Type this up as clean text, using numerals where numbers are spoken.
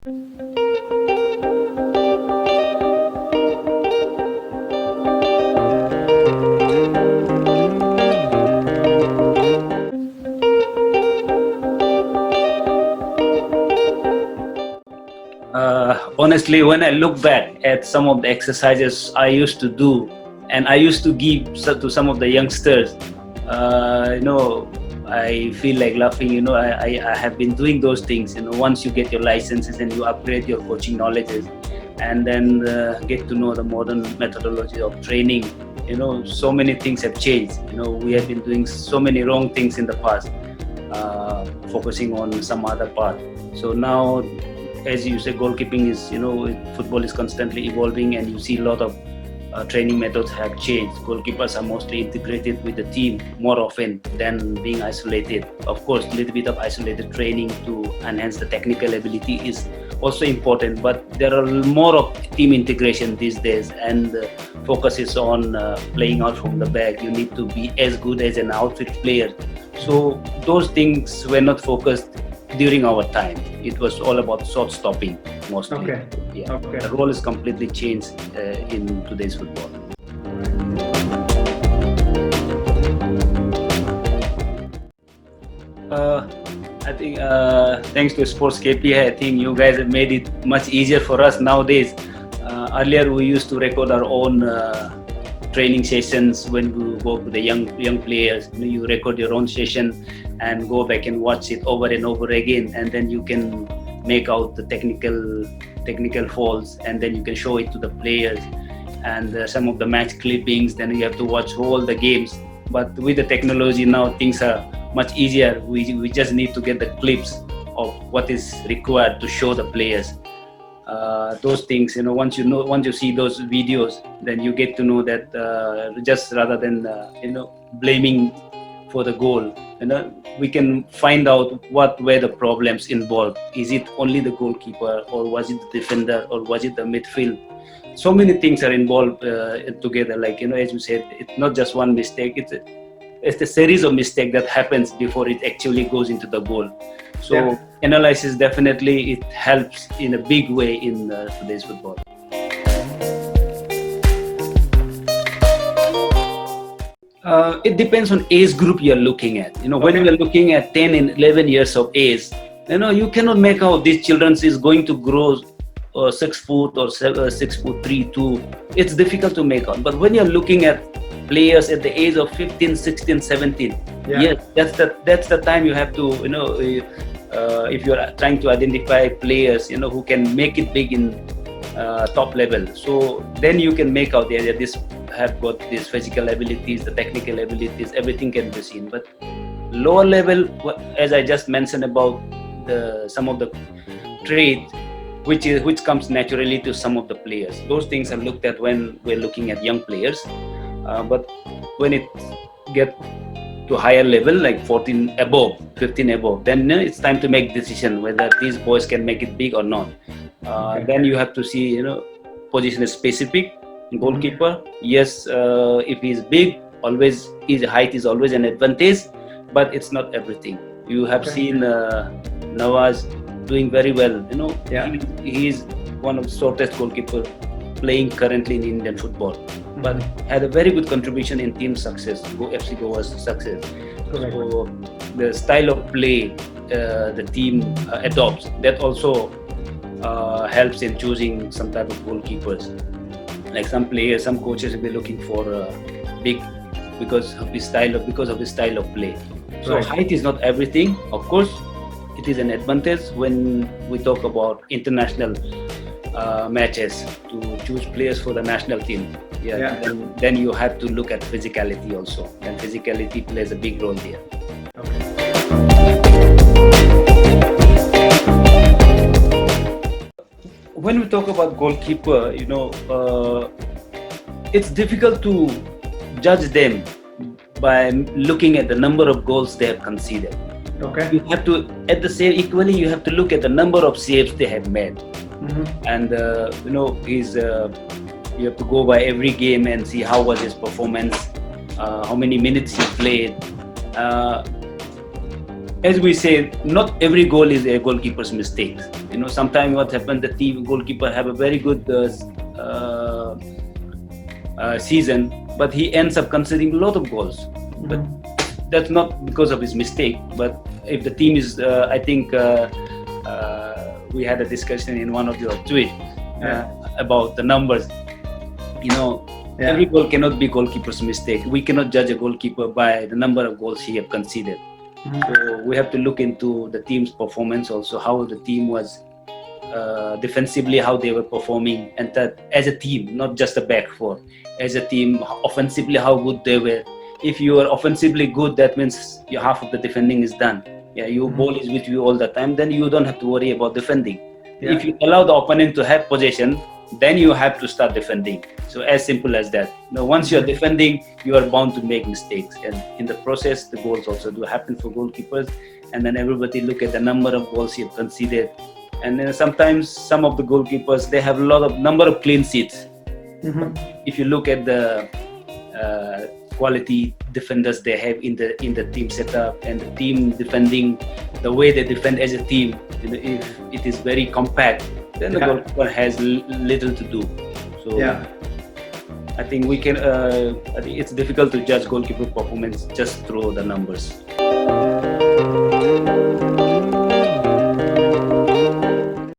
Honestly, when I look back at some of the exercises I used to do, and I used to give to some of the youngsters, I feel like laughing. I have been doing those things. Once you get your licenses and you upgrade your coaching knowledges, and then get to know the modern methodology of training. So many things have changed. We have been doing so many wrong things in the past, focusing on some other part. So now, as you say, goalkeeping is, football is constantly evolving, and you see a lot of training methods have changed. Goalkeepers are mostly integrated with the team more often than being isolated. Of course, a little bit of isolated training to enhance the technical ability is also important, but there are more of team integration these days, and the focus is on playing out from the back. You need to be as good as an outfield player. So those things were not focused during our time. It was all about shot stopping mostly. Okay. Yeah. Okay. The role is completely changed in today's football. I think thanks to Sports KPI, I think you guys have made it much easier for us nowadays. Earlier, we used to record our own training sessions when we work with the young players. You record your own session and go back and watch it over and over again, and then you can make out the technical faults, and then you can show it to the players, and some of the match clippings. Then you have to watch all the games. But with the technology now, things are much easier. We just need to get the clips of what is required to show the players. Those things, once you see those videos, then you get to know that just rather than blaming for the goal, we can find out what were the problems involved. Is it only the goalkeeper, or was it the defender, or was it the midfield? So many things are involved together. Like, as you said, it's not just one mistake. It's a series of mistakes that happens before it actually goes into the goal. So Yeah. Analysis, definitely it helps in a big way in today's football. It depends on age group you're looking at. When Okay. you're looking at 10 and 11 years of age, you cannot make out these children is going to grow 6 foot or 6'3", 2. It's difficult to make out. But when you're looking at players at the age of 15, 16, 17, Yeah. yes, that's the time you have to, if you're trying to identify players, who can make it big in top level. So then you can make out this have got these physical abilities, the technical abilities, everything can be seen. But lower level, as I just mentioned about some of the traits, which comes naturally to some of the players. Those things are looked at when we're looking at young players. But when it get to higher level, like 14 above, 15 above, then it's time to make decision whether these boys can make it big or not. Okay. Then you have to see, position is specific. Goalkeeper, yes, if he's big, always his height is always an advantage, but it's not everything. You have Okay. seen Nawaz doing very well. Yeah. He is one of the shortest goalkeeper playing currently in Indian football, but had a very good contribution in team success, FC Goa's success. Correct. So the style of play the team adopts, that also helps in choosing some type of goalkeepers. Like some players, some coaches will be looking for big because of his style of play. So Right. height is not everything. Of course, it is an advantage when we talk about international matches to choose players for the national team. Yeah. Then you have to look at physicality also, and physicality plays a big role there. When we talk about goalkeeper, it's difficult to judge them by looking at the number of goals they have conceded. Okay. You have to, at the same equally, you have to look at the number of saves they have made. And you have to go by every game and see how was his performance, how many minutes he played. As we say, not every goal is a goalkeeper's mistake. Sometimes what happens, the team goalkeeper have a very good season, but he ends up conceding a lot of goals. But that's not because of his mistake. But if the team is, I think we had a discussion in one of your tweets about the numbers. Every goal cannot be goalkeeper's mistake. We cannot judge a goalkeeper by the number of goals he have conceded. So we have to look into the team's performance also, how the team was defensively, how they were performing, and that as a team, not just a back four. As a team, offensively, how good they were. If you are offensively good, that means your half of the defending is done. Your ball is with you all the time, then you don't have to worry about defending. If you allow the opponent to have possession, then you have to start defending. So as simple as that. Once you're defending, you are bound to make mistakes, and in the process the goals also do happen for goalkeepers. And then everybody look at the number of goals you've conceded, and then sometimes some of the goalkeepers, they have a lot of number of clean sheets. If you look at the quality defenders they have in the team setup, and the team defending, the way they defend as a team, if it is very compact, then the goalkeeper has little to do. So I think we can. I think it's difficult to judge goalkeeper performance just through the numbers.